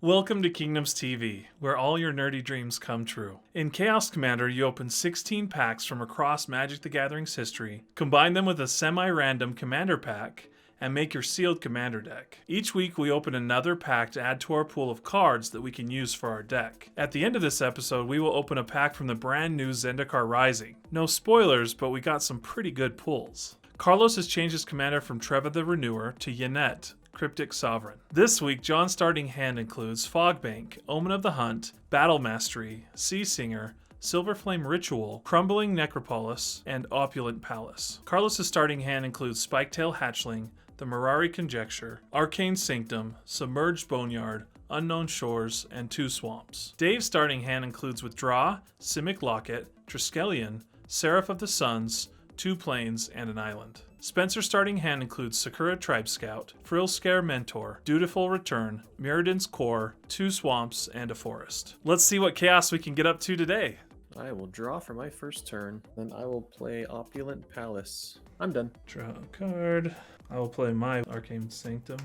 Welcome to Kingdoms TV, where all your nerdy dreams come true. In Chaos Commander, you open 16 packs from across Magic the Gathering's history, combine them with a semi-random commander pack, and make your sealed commander deck. Each week we open another pack to add to our pool of cards that we can use for our deck. At the end of this episode, we will open a pack from the brand new Zendikar Rising. No spoilers, but we got some pretty good pulls. Carlos has changed his commander from Treva the Renewer to Yennett, Cryptic Sovereign. This week, John's starting hand includes Fogbank, Omen of the Hunt, Battle Mastery, Sea Singer, Silver Flame Ritual, Crumbling Necropolis, and Opulent Palace. Carlos's starting hand includes Spiketail Hatchling, the Mirari Conjecture, Arcane Sanctum, Submerged Boneyard, Unknown Shores, and 2 Swamps. Dave's starting hand includes Withdraw, Simic Locket, Triskelion, Seraph of the Suns, 2 Plains, and an Island. Spencer's starting hand includes Sakura Tribe Scout, Frill Scare Mentor, Dutiful Return, Mirrodin's Core, 2 Swamps, and a Forest. Let's see what chaos we can get up to today. I will draw for my first turn, then I will play Opulent Palace. I'm done. Draw a card. I will play my Arcane Sanctum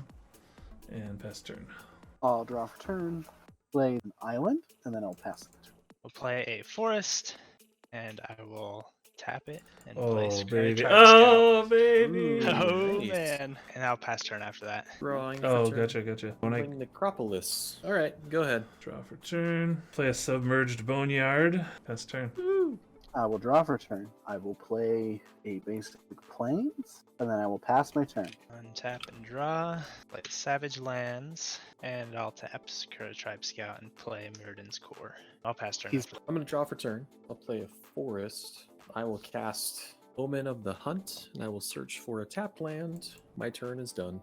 and pass turn. I'll draw for turn, play an island, and then I'll pass it. We'll play a forest, and I will tap it and play Oh, Sakura baby. Tribe Oh, Scout. baby. Oh, Nice. man. And I'll pass turn after that. Drawing. Oh, for turn. gotcha. When I Playing Necropolis. All right, go ahead. draw for turn, play a Submerged Boneyard, pass turn. I will draw for turn. I will play a basic plains, and then I will pass my turn. Untap and draw. Play Savage Lands, and I'll tap Sakura Tribe Scout and play Mirrodin's Core. I'll pass turn He's- after that. I'm going to draw for turn. I'll play a forest. I will cast Omen of the Hunt, and I will search for a tapped land. My turn is done.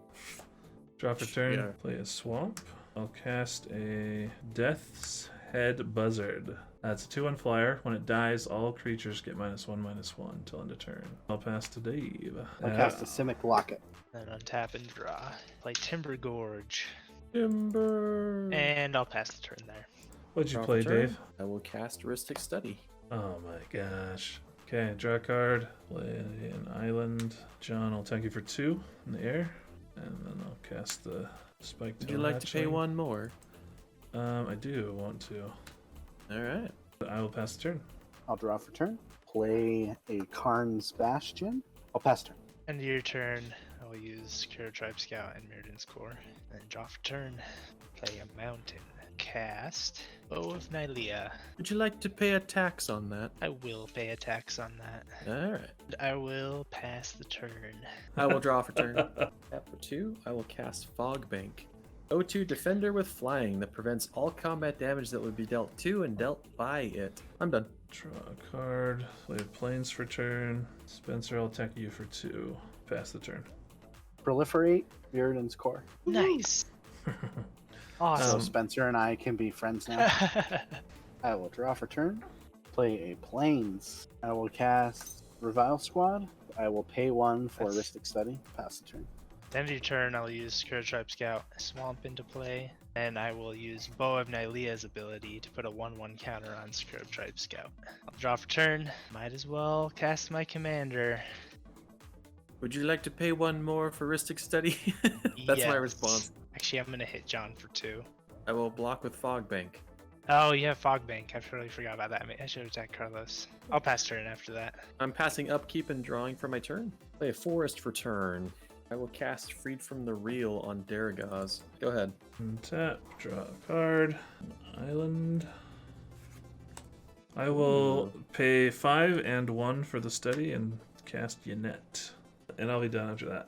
Draw for turn, Yeah. play a Swamp. I'll cast a Death's Head Buzzard. That's a 2/1 flyer. When it dies, all creatures get -1/-1 till end of turn. I'll pass to Dave. I'll cast a Simic Locket. Then untap and draw. Play Timber Gorge, Timber. and I'll pass the turn there. What'd you Draw play, for turn. Dave? I will cast Ristic Study. Oh my gosh. Okay, draw a card, play an island. John, I'll thank you for 2 in the air, and then I'll cast the Spike. Would you like to pay one more? I do want to. All right. I will pass the turn. I'll draw for turn, play a Karn's Bastion. I'll pass turn. End of your turn, I will use Sakura Tribe Scout and Mirrodin's Core. Then draw for turn. Play a mountain. Cast Bow of Nylea. Would you like to pay a tax on that? I will pay a tax on that. All right. And I will pass the turn. I will draw for turn. Tap for 2. I will cast Fogbank. O2 Defender with Flying that prevents all combat damage that would be dealt to and dealt by it. I'm done. Draw a card, play Plains for turn. Spencer, I'll attack you for 2. Pass the turn. Proliferate Mirrodin's Core. Nice. So Awesome. Spencer and I can be friends now. I will draw for turn, play a plains. I will cast Revile Squad. I will pay 1 for That's- Ristic Study. Pass the turn. End of your turn, I'll use Sakura Tribe Scout, Swamp into play, and I will use Bow of Nylea's ability to put a 1/1 counter on Sakura Tribe Scout. I'll draw for turn. Might as well cast my commander. Would you like to pay one more for Ristic Study? That's my Yes. response. Actually, I'm gonna hit John for 2. I will block with Fogbank. Oh, yeah, Fogbank. I totally forgot about that. I should have attacked Carlos. I'll pass turn after that. I'm passing upkeep and drawing for my turn. Play a forest for turn. I will cast Freed from the Real on Darigaaz. Go ahead. Tap, draw a card, island. I will pay 5 and 1 for the study and cast Yennett. And I'll be done after that.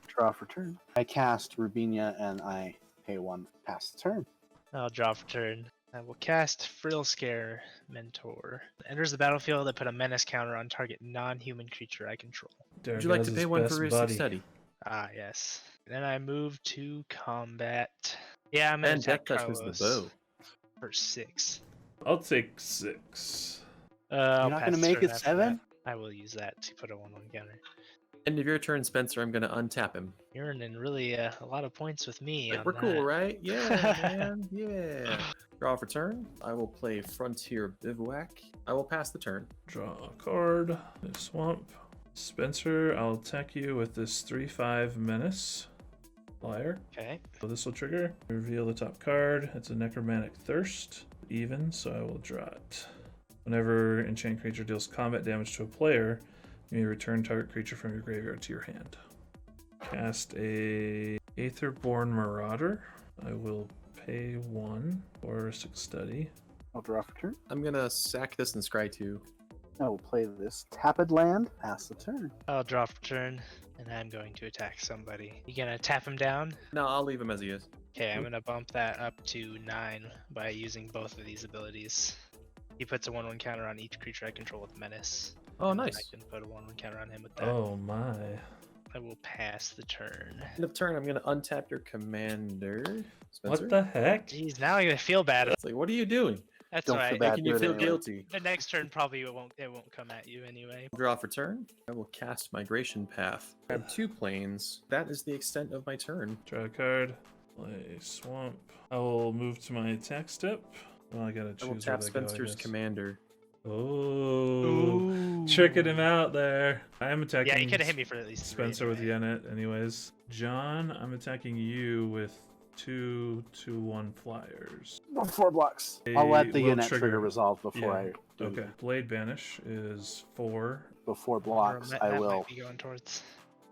Draw for turn. I cast Rubinia and I pay 1. Pass the turn. I'll draw for turn. I will cast Frill Scare Mentor. Enters the battlefield, I put a menace counter on target non-human creature I control. Would you like to Darigaaz's pay one best for Ristic buddy. Study? Ah, yes. Then I move to combat. Yeah, I'm gonna And Death attack Touch was Carlos the bow. for 6. I'll take 6. I'll You're not pass gonna make turn it after 7? that. I will use that to put a 1/1 counter. End of your turn, Spencer. I'm going to untap him. You're earning really a lot of points with me. Like, on we're cool, that. right? Yeah, man. Yeah. Draw for turn. I will play Frontier Bivouac. I will pass the turn. Draw a card, a swamp. Spencer, I'll attack you with this 3/5 menace. flyer. Okay. So this will trigger. Reveal the top card. It's a Necromantic Thirst. Even, so I will draw it. Whenever enchant creature deals combat damage to a player, you may return target creature from your graveyard to your hand. Cast a Aetherborn Marauder. I will pay 1 for Heuristic Study. I'll draw for turn. I'm gonna sack this and scry 2. I will play this tapped land. Pass the turn. I'll draw for turn, and I'm going to attack somebody. You gonna tap him down? No, I'll leave him as he is. Okay, I'm gonna bump that up to 9 by using both of these abilities. He puts a 1/1 counter on each creature I control with Menace. Oh, And nice. I can put a 1/1 counter on him with that. Oh my. I will pass the turn. End of turn, I'm gonna untap your commander. Spencer? What the heck? Jeez, now I'm gonna feel bad. It's like, what are you doing? That's Don't feel alright. bad. Making you do it feel anyway. guilty. The next turn probably it won't come at you anyway. Draw for turn. I will cast Migration Path. Grab 2 planes. That is the extent of my turn. Draw a card. Play Swamp. I will move to my attack step. Well, I gotta choose I will where tap they go, I Spencer's guess. commander. Oh, tricking him out there. I am attacking Yeah, he could have hit me for at least 3 Spencer with anyway. Yennett anyways. John, I'm attacking you with 2/2/1 flyers. 4 blocks. I'll let the will Yennett trigger resolve before Yeah, I do. Okay. Blade Banish is 4. Before Or blocks, that I might will be going towards.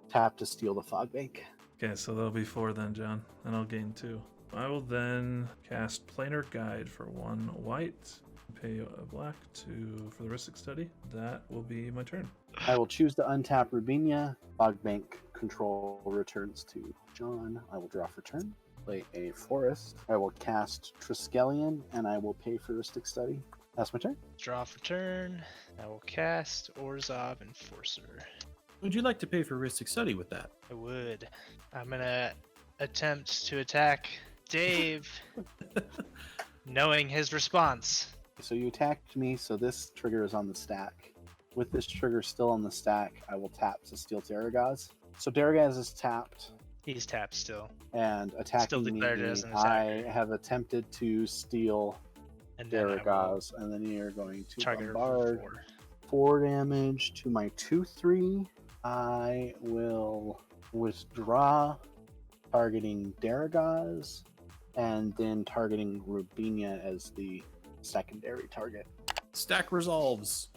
tap to steal the fog bank. Okay, so that'll be 4 then, John. And I'll gain 2. I will then cast Planar Guide for 1 white. Pay a black for the Heuristic Study. That will be my turn. I will choose to untap Rubinia. Fog bank control returns to John. I will draw for turn. Play a forest. I will cast Triskelion, and I will pay for Heuristic Study. That's my turn. Draw for turn. I will cast Orzhov Enforcer. Would you like to pay for Heuristic Study with that? I would. I'm gonna attempt to attack Dave, knowing his response. So you attacked me, so this trigger is on the stack. With this trigger still on the stack, I will tap to steal Darigaaz. So Darigaaz is tapped He's tapped still, and attacking Still declared me. as an I attacker. have attempted to steal and then I will Darigaaz, and then you're going to target her for bombard. 4. 4 damage to my 2/3. I will withdraw, targeting Darigaaz, and then targeting Rubinia as the secondary target. Stack resolves.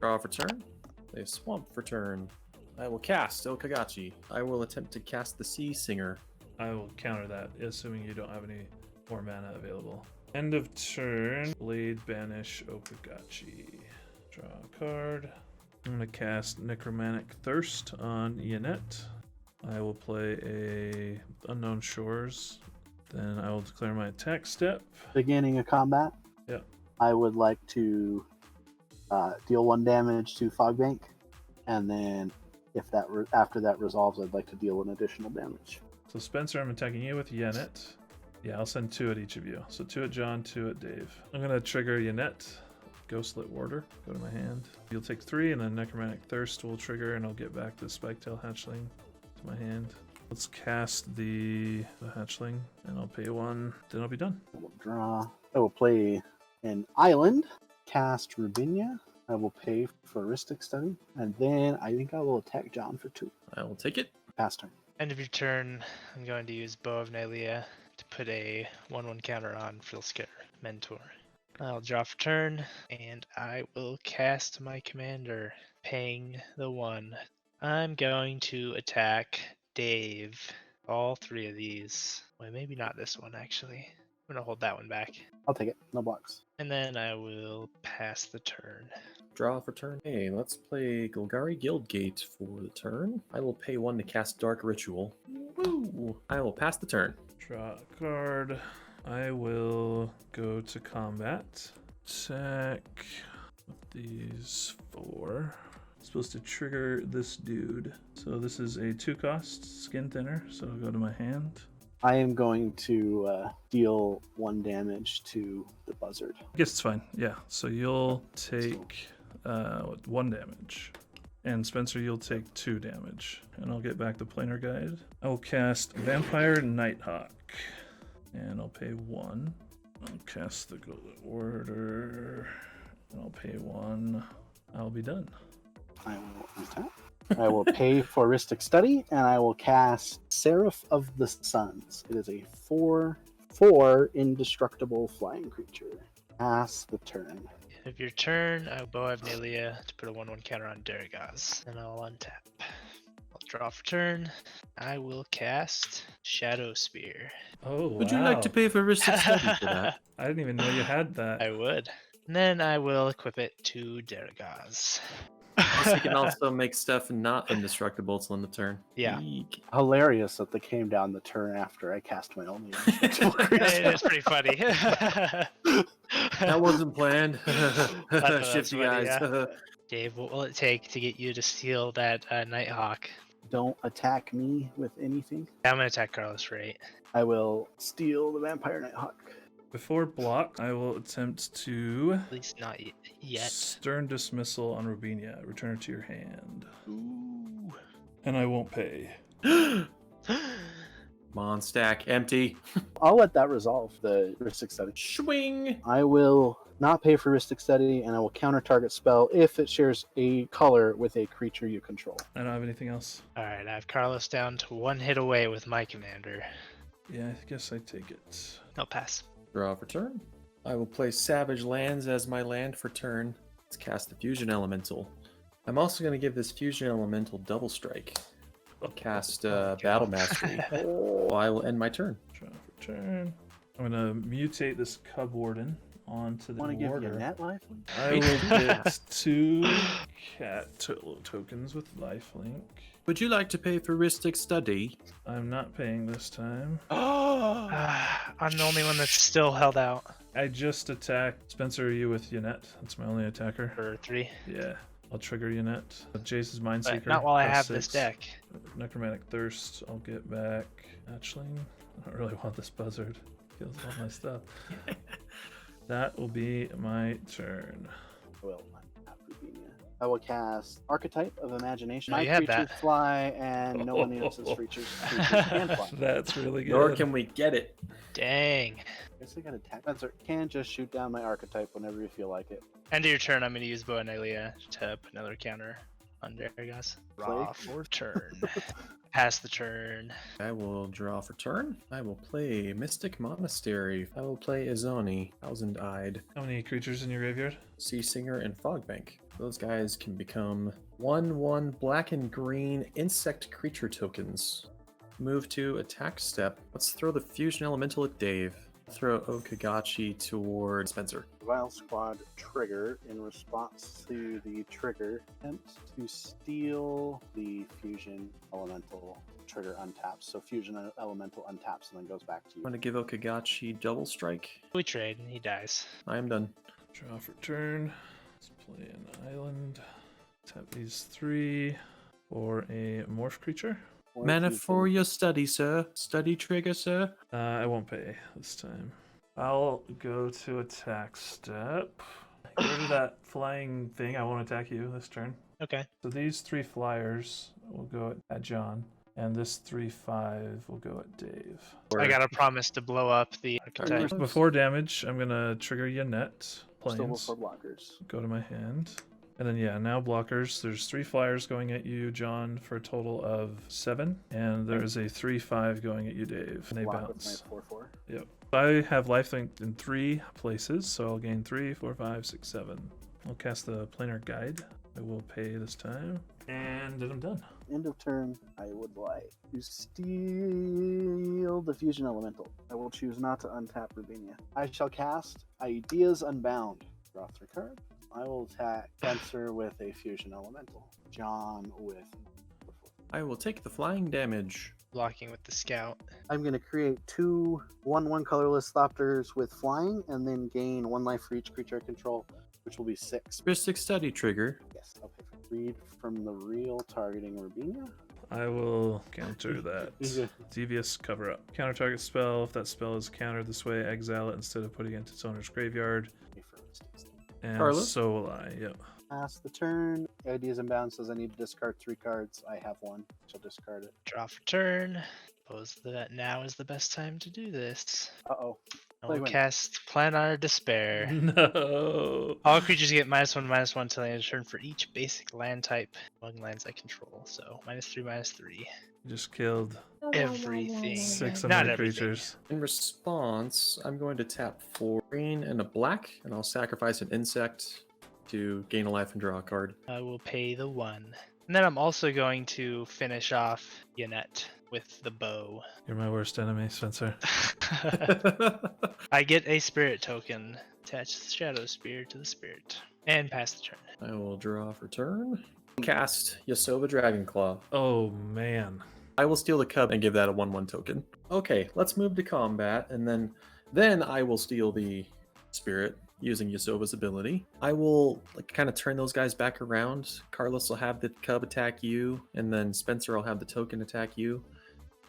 Draw for turn. Play a Swamp for turn. I will cast O-Kagachi. I will attempt to cast the Sea Singer. I will counter that, assuming you don't have any more mana available. End of turn. Blade Banish O-Kagachi. Draw a card. I'm going to cast Necromantic Thirst on Yennett. I will play a Unknown Shores. Then I will declare my attack step. Beginning of combat. Yeah. I would like to deal 1 damage to Fogbank, and then if that after that resolves, I'd like to deal an additional damage. So Spencer, I'm attacking you with Yennett. Yeah, I'll send 2 at each of you. So 2 at John, 2 at Dave. I'm going to trigger Yennett. Ghostlit Warder. Go to my hand. You'll take 3, and then Necromantic Thirst will trigger, and I'll get back the Spiketail Hatchling to my hand. Let's cast the Hatchling, and I'll pay 1. Then I'll be done. I will draw. I will play an island, cast Rubinia. I will pay for Heuristic Study, and then I think I will attack John for 2. I will take it. Pass turn. End of your turn, I'm going to use Bow of Nylea to put a 1/1 counter on Filsker Mentor. I'll draw for turn, and I will cast my commander, paying the 1. I'm going to attack Dave. All 3 of these. Well, maybe not this one, actually. I'm going to hold that one back. I'll take it. No blocks. And then I will pass the turn. Draw for turn. Hey, let's play Golgari Guildgate for the turn. I will pay 1 to cast Dark Ritual. Woo! I will pass the turn. Draw a card. I will go to combat. Attack with these 4. Supposed to trigger this dude. So this is a 2-cost Skin Thinner, so it'll go to my hand. I am going to deal 1 damage to the buzzard. I guess it's fine. Yeah, so you'll take 1 damage. And Spencer, you'll take 2 damage. And I'll get back the Planar Guide. I will cast Vampire Nighthawk. And I'll pay 1. I'll cast the Golden Order. And I'll pay 1. I'll be done. I will untap. I will pay for Ristic Study, and I will cast Seraph of the Suns. It is a 4/4 indestructible flying creature. Pass the turn. Of your turn, I will Bow of Nalia to put a 1/1 counter on Darigaaz, and I'll untap. I'll draw for turn. I will cast Shadow Spear. Oh, Would you like to pay for Ristic Study for that? I didn't even know you had that. I would. And then I will equip it to Darigaaz. Plus, you can also make stuff not indestructible till in the turn. Yeah. Eek. Hilarious that they came down the turn after I cast my only indestructible creature. It is pretty funny. That wasn't planned. That's Shifty funny, eyes. yeah. Dave, what will it take to get you to steal that Nighthawk? Don't attack me with anything. I'm gonna attack Carlos for 8. I will steal the Vampire Nighthawk. Before block, I will attempt to At least not yet. Stern Dismissal on Rubinia. Return it to your hand. Ooh. And I won't pay. Mon stack empty. I'll let that resolve the Ristic Study. Swing. I will not pay for Ristic Study, and I will counter target spell if it shares a color with a creature you control. I don't have anything else. Alright, I have Carlos down to 1 hit away with my commander. Yeah, I guess I take it. I'll pass. Draw for turn. I will play Savage Lands as my land for turn. Let's cast the Fusion Elemental. I'm also going to give this Fusion Elemental double strike. I'll cast Battle Mastery. Well, I will end my turn. Draw for turn. I'm gonna mutate this Cub Warden onto the Want to give you Warder. net lifelink? I will get 2 cat tokens with lifelink. Would you like to pay for Ristic Study? I'm not paying this time. I'm the only one that's still held out I just attacked Spencer. Are you with Yennett? That's my only attacker. for 3. Yeah, I'll trigger Yennett. Jace's Mindseeker. But not while I plus have this 6. deck. Necromantic Thirst. I'll get back. Hatchling. I don't really want this buzzard. Kills all my stuff. That will be my turn. Well, not Rubinia. I will cast Archetype of Imagination. No, My you had creatures that. fly, and no one else's creatures can fly. That's really good. Nor can we get it. Dang. I guess I got attack. Spencer can just shoot down my Archetype whenever you feel like it. End of your turn, I'm going to use Bow and Nalia to put another counter on Darigaaz. Draw for turn. Pass the turn. I will draw for turn. I will play Mystic Monastery. I will play Izoni, Thousand Eyed, How many creatures in your graveyard? Sea Singer, and Fogbank. Those guys can become 1/1 black and green insect creature tokens. Move to attack step. Let's throw the Fusion Elemental at Dave. Throw O-Kagachi toward Spencer. Vile Squad trigger in response to the trigger attempt to steal the Fusion Elemental trigger untaps. So Fusion Elemental untaps and then goes back to I'm you. going to give O-Kagachi double strike. We trade and he dies. I am done. Draw for turn. Let's play an island. Tap these 3 for a morph creature. Or Mana Fusion. for your study, sir. Study trigger, sir. I won't pay this time. I'll go to attack step. Get rid of that flying thing. I won't attack you this turn. Okay. So these 3 flyers will go at John, and this 3/5 will go at Dave. I got a promise to blow up the archetype. Nice. Before damage, I'm gonna trigger Yennett. Still Plains. before blockers. Go to my hand. And then yeah, now blockers. There's 3 flyers going at you, John, for a total of 7. And there's a 3/5 going at you, Dave. And they Block with bounce. my 4/4. Yep. I have lifelink in 3 places, so I'll gain 3, 4, 5, 6, 7. I'll cast the planar guide. I will pay this time. And then I'm done. End of turn, I would like to steal the Fusion Elemental. I will choose not to untap Rubinia. I shall cast Ideas Unbound. Draw 3 cards. I will attack Spencer with a Fusion Elemental. John with... I will take the flying damage. Blocking with the scout. I'm going to create 2 1/1 colorless Thopters with flying, and then gain 1 life for each creature I control, which will be 6. Ristic Study trigger. Yes, okay. Read from the real targeting Rubinia. I will counter that. Devious cover up. Counter target spell. If that spell is countered this way, exile it instead of putting it into its owner's graveyard. And Carlos? so will I. Yep. Pass the turn. Ideas Unbound says I need to discard 3 cards. I have 1. She'll discard it. Draw for turn. Suppose that now is the best time to do this. Uh-oh. I Plague will Wind. cast Planar Despair. No. All creatures get -1/-1 till the end of turn for each basic land type among lands I control. So -3/-3. Just killed Everything. 6 Not undead everything. creatures. In response, I'm going to tap 4 green and a black, and I'll sacrifice an insect to gain a life and draw a card. I will pay the 1. And then I'm also going to finish off Yennett with the bow. You're my worst enemy, Spencer. I get a spirit token. Attach Shadow Spear to the spirit. And pass the turn. I will draw for turn. Cast Yasova Dragonclaw. Oh, man. I will steal the cub and give that a 1/1 token. Okay, let's move to combat, and then I will steal the spirit using Yasova's ability. I will kind of turn those guys back around. Carlos will have the cub attack you, and then Spencer will have the token attack you.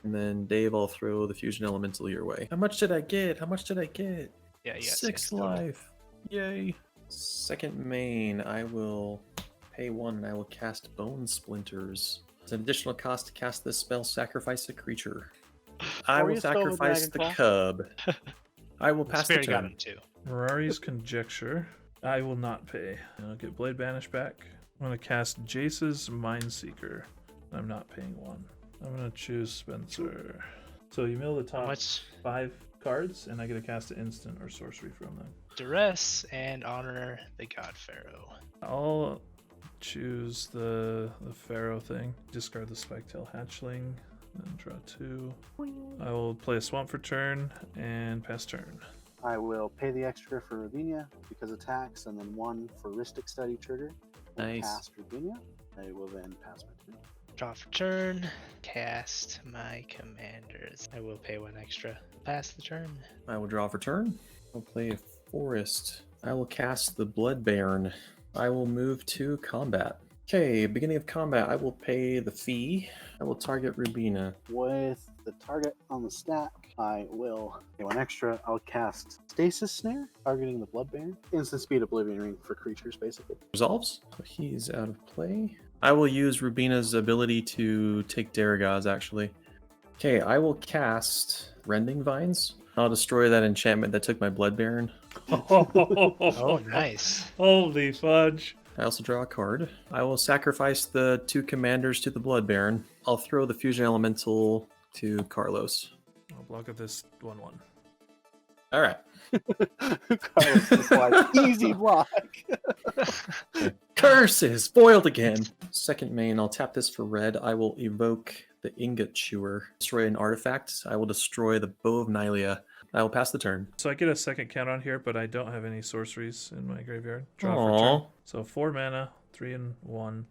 And then Dave, I'll throw the fusion elemental your way. How much did I get? How much did I get? Yeah, you got 6 total. life. Yay. Second main, I will pay 1 and I will cast Bone Splinters. It's an additional cost to cast this spell, sacrifice a creature. I Or will you stole the sacrifice the Dragonclaw. cub. I will pass the Spirit got turn. him too. Mirari's Conjecture. I will not pay. And I'll get Blade Banish back. I'm going to cast Jace's Mindseeker. I'm not paying 1. I'm going to choose Spencer. So you mill the top Much 5 cards, and I get to cast an instant or sorcery from them. duress and honor the God Pharaoh. I'll choose the Pharaoh thing. Discard the Spiketail Hatchling. And draw 2. I will play a Swamp for turn and pass turn. I will pay the extra for Rubinia because attacks, and then 1 for Ristic Study trigger. Nice. Cast Rubinia. I will then pass my turn. Draw for turn. Cast my commanders. I will pay 1 extra. Pass the turn. I will draw for turn. I'll play a forest. I will cast the Blood Baron. I will move to combat. Okay, beginning of combat, I will pay the fee. I will target Rubina. With the target on the stack, I will pay 1 extra. I'll cast Stasis Snare, targeting the Blood Baron. Instant speed Oblivion Ring for creatures, basically. Resolves. So he's out of play. I will use Rubina's ability to take Darigaaz, actually. Okay, I will cast Rending Vines. I'll destroy that enchantment that took my Blood Baron. Oh, nice. Holy fudge. I also draw a card. I will sacrifice the 2 commanders to the Blood Baron. I'll throw the Fusion Elemental to Carlos. I'll block at this 1/1. All right. Carlos is like, easy block. Curses! Foiled again! Second main, I'll tap this for red. I will evoke the Ingot Chewer. Destroy an artifact. I will destroy the Bow of Nylea. I will pass the turn. So I get a second count on here, but I don't have any sorceries in my graveyard. Draw for Aww. turn. So 4 mana, 3 and 1.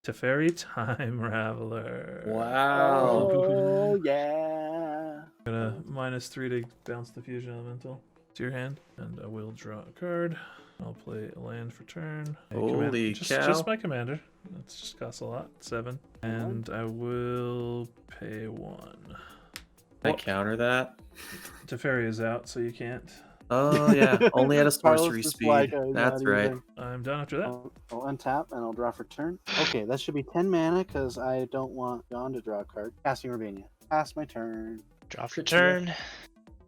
Teferi Time Raveler. Wow. Oh, yeah. Gonna -3 to bounce the Fusion Elemental to your hand, and I will draw a card. I'll play a land for turn. A Holy cow. Just my commander. That just costs a lot. 7. And I will pay 1. I counter that. Teferi is out, so you can't. Oh, yeah. Only at a Carlos sorcery is speed. like, That's not right. even- I'm done after that. I'll untap and I'll draw for turn. Okay, that should be 10 mana because I don't want John to draw a card. Casting Rubinia. Pass my turn. Draw for Creature. turn.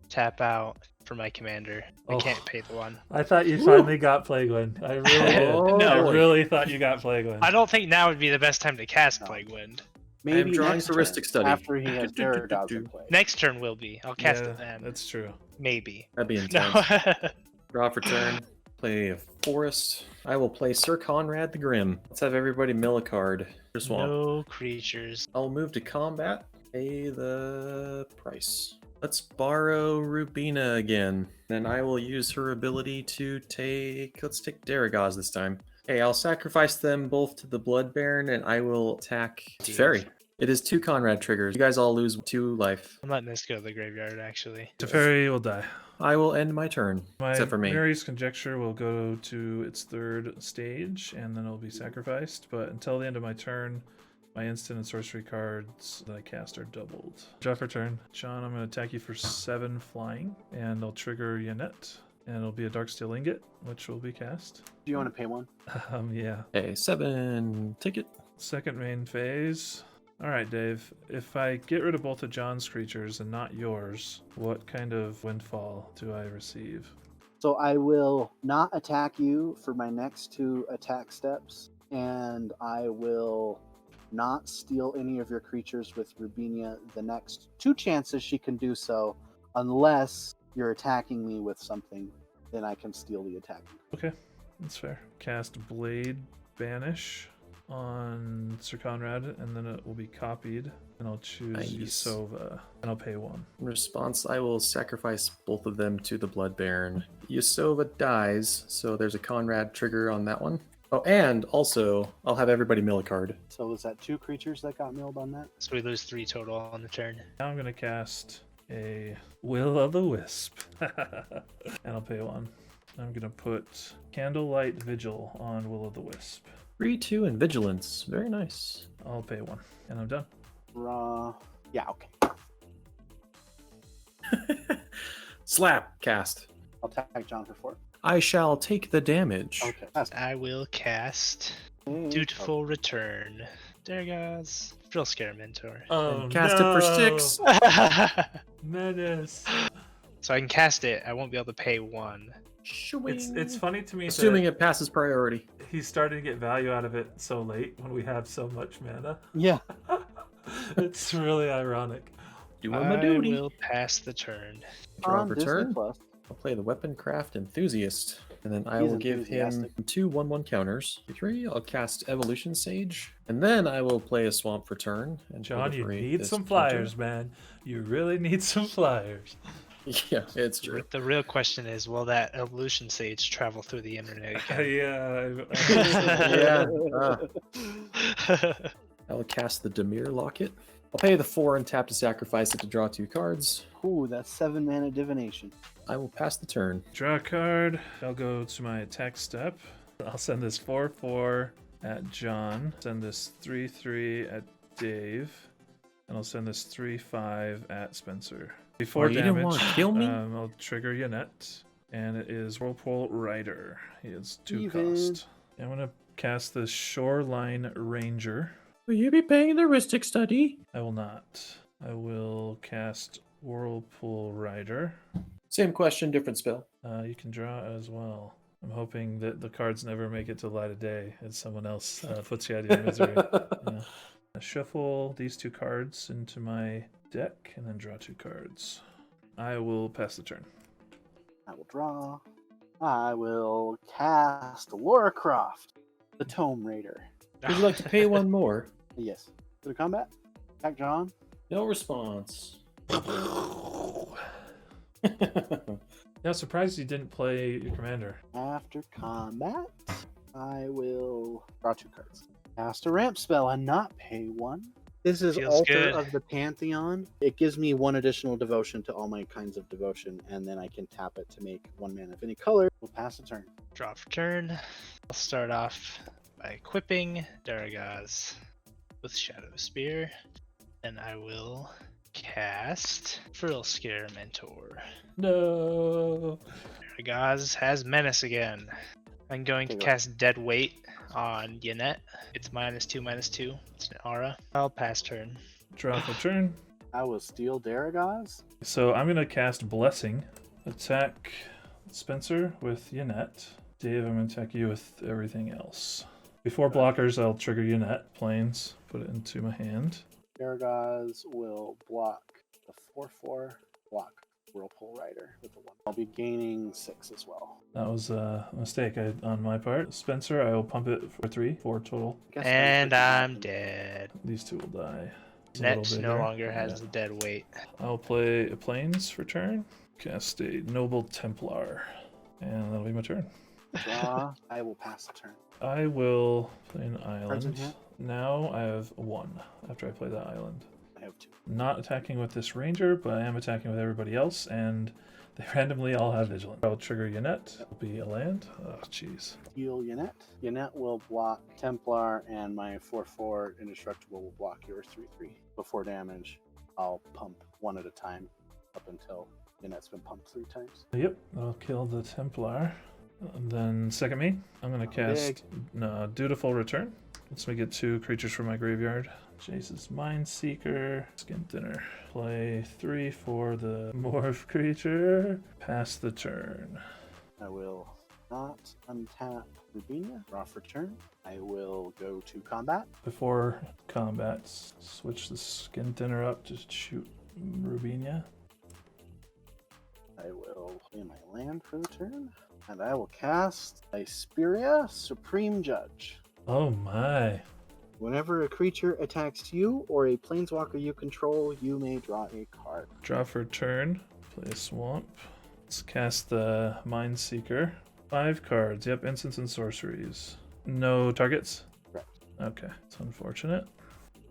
Tap out for my commander. I Oh. can't pay the 1. I thought you finally got Plague Wind. I really did. Oh, I boy. really thought you got Plague Wind. I don't think now would be the best time to cast No. Plague Wind. Maybe drawing next for turn, Ristic Study. after he has Darigaaz in play. Next turn will be. I'll cast Yeah, it then. that's true. Maybe. That'd be No. intense. Draw for turn. Play a forest. I will play Sir Conrad the Grim. Let's have everybody mill a card. Just one. No creatures. I'll move to combat. Pay the price. Let's borrow Rubina again. Then I will use her ability to take... Let's take Darigaaz this time. Okay, I'll sacrifice them both to the Blood Baron, and I will attack Teferi. It is 2 Conrad triggers. You guys all lose 2 life. I'm letting this go to the graveyard, actually. Teferi will die. I will end my turn. My Except for me. Mary's Conjecture will go to its 3rd stage, and then it'll be sacrificed. But until the end of my turn, my instant and sorcery cards that I cast are doubled. Draw for turn. John, I'm going to attack you for 7 flying, and I'll trigger Yennett, and it'll be a Darksteel Ingot, which will be cast. Do you want to pay 1? Yeah. Okay, 7 ticket. Second main phase. All right, Dave. If I get rid of both of John's creatures and not yours, what kind of windfall do I receive? So I will not attack you for my next 2 attack steps, and I will not steal any of your creatures with Rubinia the next 2 chances she can do so, unless you're attacking me with something, then I can steal the attack. Okay, that's fair. Cast Blade Banish on Sir Conrad, and then it will be copied, and I'll choose Nice. Yusova, and I'll pay 1. In response, I will sacrifice both of them to the Blood Baron. Yusova dies, so there's a Conrad trigger on that one. Oh, and also, I'll have everybody mill a card. So was that 2 creatures that got milled on that? So we lose 3 total on the turn. Now I'm going to cast a Will-o'-the-Wisp, and I'll pay 1. I'm going to put Candlelight Vigil on Will-o'-the-Wisp. 3-2 and Vigilance. Very nice. I'll pay 1, and I'm done. Raw. Yeah, okay. Slap. Cast. I'll tag John for 4. I shall take the damage. Okay. That's I will cast Dutiful Return. Darigaaz. Drill Scare Mentor. Oh, And cast it for 6. Menace. So I can cast it. I won't be able to pay 1. It's funny to me Assuming that it passes priority. he's starting to get value out of it so late when we have so much mana. Yeah. It's really ironic. Doing my I duty. will pass the turn. Draw On Disney return. Plus. I'll play the Weaponcraft Enthusiast, and then I He's will give him enthusiastic. 2 1/1 counters. 3, I'll cast Evolution Sage, and then I will play a Swamp for turn. And John, you proliferate need this some counter. flyers, man. You really need some flyers. Yeah, it's true. The real question is, will that Evolution Sage travel through the internet again? Yeah. I will cast the Demir Locket. I'll pay the 4 and tap to sacrifice it to draw 2 cards. Ooh, that's 7 mana divination. I will pass the turn. Draw a card. I'll go to my attack step. I'll send this 4/4 at John. Send this 3/3 at Dave. And I'll send this 3/5 at Spencer. Before Oh, you didn't damage, wanna kill me? I'll trigger Yennett. And it is Whirlpool Rider. He has 2 Even. cost. I'm going to cast the Shoreline Ranger. Will you be paying the Ristic Study? I will not. I will cast Whirlpool Rider. Same question, different spell. You can draw as well. I'm hoping that the cards never make it to light of day and someone else puts you out of your misery. I shuffle these 2 cards into my deck and then draw 2 cards. I will pass the turn. I will draw. I will cast Laura Croft, the Tome Raider. Would you like to pay 1 more? Yes. To the combat. Attack John. No response. Yeah, surprised you didn't play your commander. After combat, I will draw 2 cards. Cast a ramp spell and not pay 1. This is Feels Altar good. of the Pantheon. It gives me 1 additional devotion to all my kinds of devotion, and then I can tap it to make 1 mana of any color. We'll pass a turn. Draw for turn. I'll start off by equipping Darigaaz with Shadow Spear. And I will cast Frill Scare Mentor. No. Darigaaz has Menace again. I'm going to Okay, go. cast Dead Weight on Yennett. It's -2/-2. It's an aura. I'll pass turn. Draw for turn. I will steal Darigaaz. So I'm going to cast Blessing. Attack Spencer with Yennett. Dave, I'm going to attack you with everything else. Before blockers, I'll trigger Yennett. Plains. Put it into my hand. Darigaaz will block the 4/4, block Whirlpool Rider with the 1. I'll be gaining 6 as well. That was a mistake on my part. Spencer, I will pump it for 4 total. I guess And I'm I'm dead. These 2 will die. It's a Yennett little no bigger. longer has Yeah. the Dead Weight. I'll play a Plains for turn. Cast a Noble Templar. And that'll be my turn. draw. I will pass the turn. I will play an Cards in island. hand? Now I have 1 after I play that island. I have 2. Not attacking with this ranger, but I am attacking with everybody else, and they randomly all have vigilant. I'll trigger Yennett. It'll be a land. Oh, jeez. Heal Yennett. Yennett will block Templar, and my 4/4 Indestructible will block your 3/3. Before damage, I'll pump 1 at a time up until Yennett's been pumped 3 times. Yep, I'll kill the Templar. And then second me, I'm going to cast Dutiful Return. Lets me get 2 creatures from my graveyard. Jace's Mindseeker, Skin Thinner. Play 3 for the morph creature. Pass the turn. I will not untap Rubinia. Draw for turn. I will go to combat. Before combat, switch the Skin Thinner up to shoot Rubinia. I will play my land for the turn. And I will cast Isperia, Supreme Judge. Oh my. Whenever a creature attacks you or a planeswalker you control, you may draw a card. Draw for turn. Play a swamp. Let's cast the Mindseeker. 5 cards. Yep, instants and sorceries. No targets? Correct. Okay, it's unfortunate.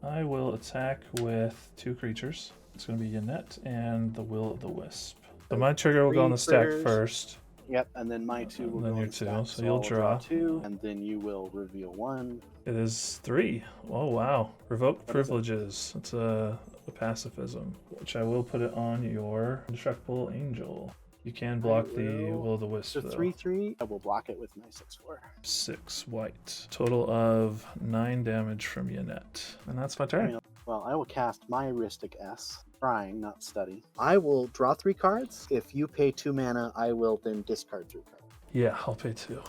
I will attack with 2 creatures. It's going to be Yennett and the Will of the Wisp. So my trigger will go on the stack first. Yep, and then my 2 will Then go your on the 2, stack. so you'll I'll draw. 2, and then you will reveal 1. It is 3. Oh wow. Revoke What is it? privileges. It's a pacifism, which I will put it on your Indestructible Angel. You can block the Will of the Wisp So though. 3/3, I will block it with my 6/4. 6 white. Total of 9 damage from Yennett. And that's my turn. Well, I will cast my Ristic S. Trying, not study. I will draw 3 cards. If you pay 2 mana, I will then discard 3 cards. Yeah, I'll pay 2.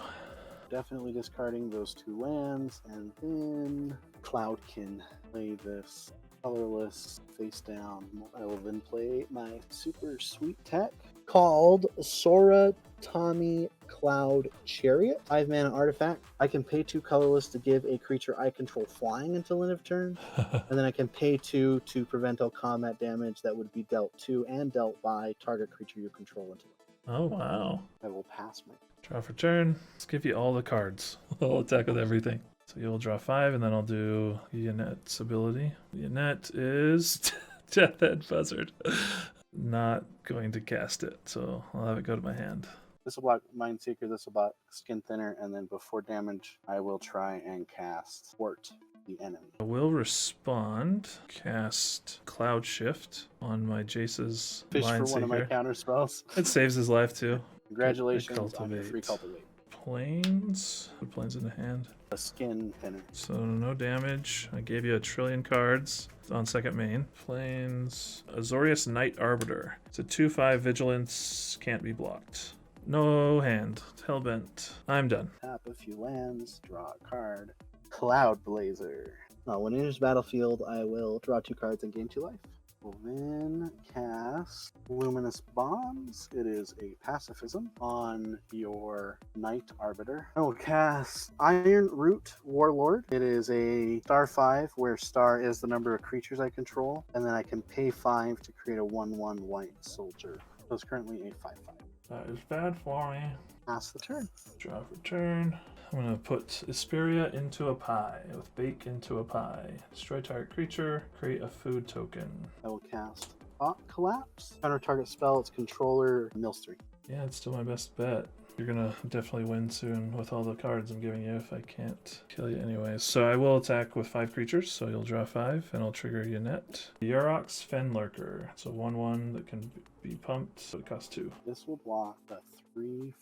Definitely discarding those 2 lands, and then Cloudkin. Play this colorless face down. I will then play my super sweet tech called Sora Tommy Cloud Chariot. 5 mana artifact. I can pay 2 colorless to give a creature I control flying until end of turn, and then I can pay 2 to prevent all combat damage that would be dealt to and dealt by target creature you control until. Oh wow. I will pass my. Draw for turn. Let's give you all the cards. I'll attack with everything. So you'll draw 5, and then I'll do Yennett's ability. Yennett is Death Head Buzzard. Not going to cast it, so I'll have it go to my hand. This will block Mindseeker, this will block Skin Thinner, and then before damage, I will try and cast Thwart the enemy. I will respond, cast Cloud Shift on my Jace's Fish for one of my Mindseeker. counter spells. It saves his life too. Congratulations on your Cultivate. free cultivate. Planes. Put planes in the hand. A Skin Thinner. So no damage. I gave you a trillion cards on second main. Planes. Azorius Knight Arbiter. It's a 2/5 vigilance. Can't be blocked. No hand. Hellbent. I'm done. Tap a few lands, draw a card. Cloud Blazer. When it enters battlefield, I will draw 2 cards and gain 2 life. Will then cast Luminous Bombs. It is a pacifism on your Knight Arbiter. I will cast Iron Root Warlord. It is a star 5 where star is the number of creatures I control, and then I can pay 5 to create a 1/1 white soldier. So it's currently a 5/5. That is bad for me. Pass the turn. Draw for turn. I'm going to put Isperia into a pie with Bake into a pie. Destroy target creature. Create a food token. I will cast Thought Collapse. Counter target spell, its controller, mills 3. Yeah, it's still my best bet. You're going to definitely win soon with all the cards I'm giving you if I can't kill you anyways. So I will attack with 5 creatures, so you'll draw 5, and I'll trigger Yennett. Yurok's Fenlurker. It's a 1/1 that can be pumped, so it costs 2. This will block the 3/4.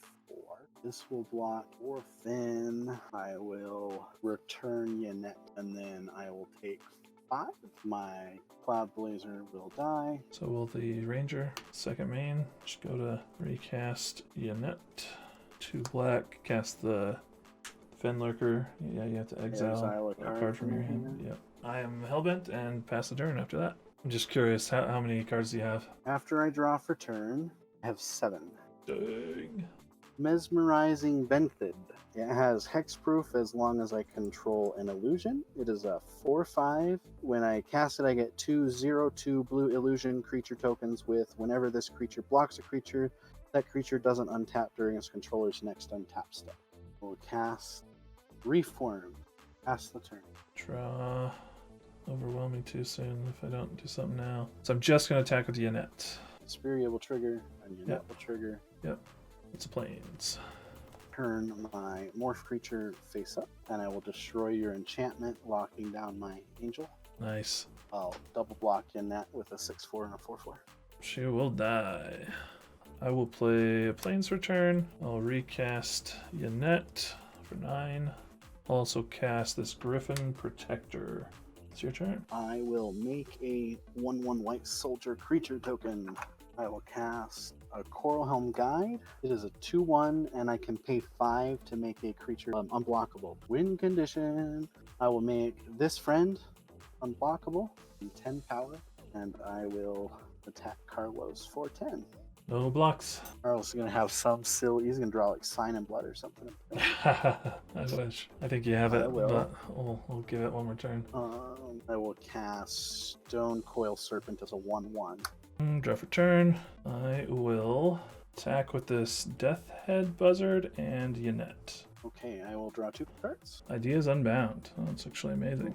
This will block 4. Then I will return Yennett, and then I will take 5. My Cloud Blazer will die. So will the Ranger. Second main. Just go to recast Yennett. 2 black. Cast the Fenlurker. Yeah, you have to exile a card from your hand. Yep. I am Hellbent and pass the turn after that. I'm just curious, how many cards do you have? After I draw for turn, I have 7. Dang. Mesmerizing Venthid. It has hexproof as long as I control an illusion. It is a 4/5. When I cast it, I get 2/0/2 blue illusion creature tokens with whenever this creature blocks a creature, that creature doesn't untap during its controller's next untap step. We'll cast Reform. Pass the turn. Draw. Overwhelm me too soon if I don't do something now. So I'm just going to attack with Yennett. Spiria will trigger, and Yennett Yep. will trigger. Yep. It's a plains. Turn my morph creature face up, and I will destroy your enchantment, locking down my angel. Nice. I'll double block Yennett with a 6/4 and a 4/4. She will die. I will play a Plains Return. I'll recast Yennett for 9. I'll also cast this Griffin Protector. It's your turn. I will make a 1/1 white soldier creature token. I will cast a Coral Helm Guide. It is a 2/1, and I can pay 5 to make a creature unblockable. Win condition. I will make this friend unblockable, 10 power, and I will attack Carlos for 10. No blocks. Carlos is going to have some silly, he's going to draw like Sign and Blood or something. I wish. I think you have it, I will. but we'll give it one more turn. I will cast Stone Coil Serpent as a 1/1. Draw for turn. I will attack with this Death Head Buzzard and Yennett. Okay, I will draw 2 cards. Ideas Unbound. Oh, that's actually amazing.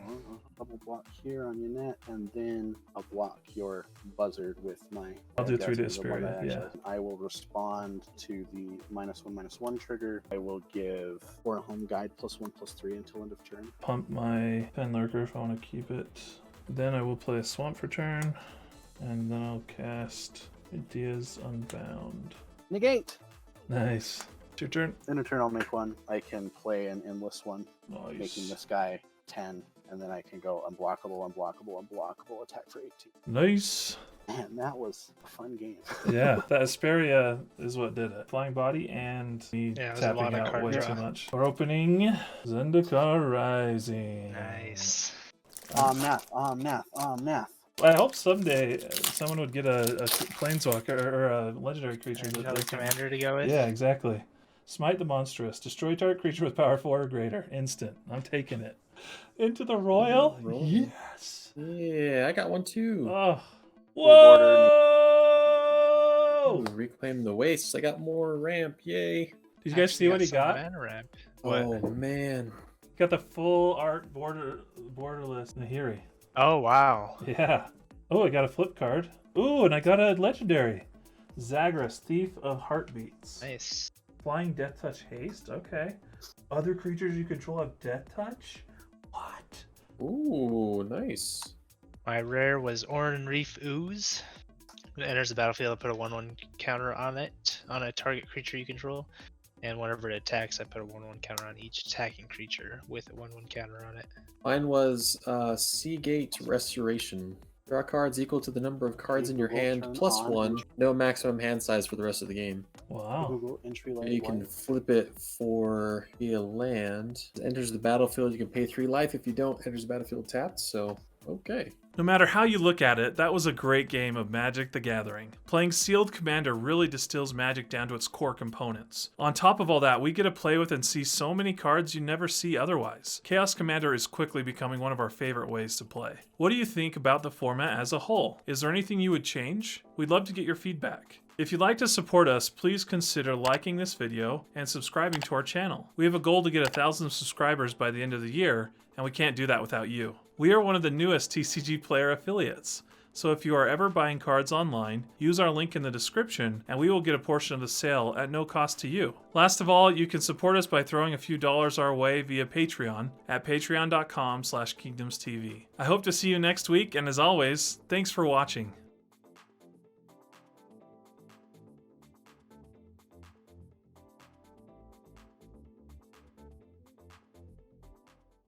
Double block here on your net, and then I'll block your buzzard with my. I'll do Darigaaz 3-day as a one Spirit, yeah. action. I will respond to the -1/-1 trigger. I will give Coral Helm Guide +1/+3 until end of turn. Pump my Pen Lurker if I want to keep it. Then I will play a Swamp for turn, and then I'll cast Ideas Unbound. Negate! Nice. It's your turn. In a turn, I'll make one. I can play an endless one, Nice. making this guy 10, and then I can go unblockable, unblockable, unblockable, attack for 18. Nice. Man, that was a fun game. Yeah, that Asperia is what did it. Flying Body and me Yeah, it was a tapping lot of out card way draw. too much. We're opening Zendikar Rising. Nice. Math. I hope someday someone would get a Planeswalker or a legendary creature. And that another they can- commander to go with. Yeah, exactly. Smite the Monstrous. Destroy target creature with power 4 or greater. Instant. I'm taking it. Into the Royal? Royal. Yes. Yeah, I got one too. Oh. border. Whoa! Ooh, reclaim the wastes. I got more ramp. Yay. Did you guys see what he some got? mana ramp. What? Oh man. Got the full art borderless Nahiri. Oh wow. Yeah. Oh, I got a flip card. Ooh, and I got a legendary. Zagras, Thief of Heartbeats. Nice. Flying Death Touch Haste? Okay. Other creatures you control have Death Touch? What? Ooh, nice. My rare was Oran Reef Ooze. When it enters the battlefield, I put a 1/1 counter on it, on a target creature you control. And whenever it attacks, I put a 1/1 counter on each attacking creature with a 1/1 counter on it. Mine was Seagate Restoration. Draw cards equal to the number of cards in your Google hand turn plus on. 1. No maximum hand size for the rest of the game. Wow. Google entry level. You can flip it for a land. It enters the battlefield. You can pay 3 life. If you don't, enters the battlefield tapped. So, okay. No matter how you look at it, that was a great game of Magic the Gathering. Playing Sealed Commander really distills Magic down to its core components. On top of all that, we get to play with and see so many cards you never see otherwise. Chaos Commander is quickly becoming one of our favorite ways to play. What do you think about the format as a whole? Is there anything you would change? We'd love to get your feedback. If you'd like to support us, please consider liking this video and subscribing to our channel. We have a goal to get 1,000 subscribers by the end of the year, and we can't do that without you. We are one of the newest TCG Player affiliates, so if you are ever buying cards online, use our link in the description and we will get a portion of the sale at no cost to you. Last of all, you can support us by throwing a few dollars our way via Patreon at patreon.com/KingdomsTV. I hope to see you next week, and as always, thanks for watching.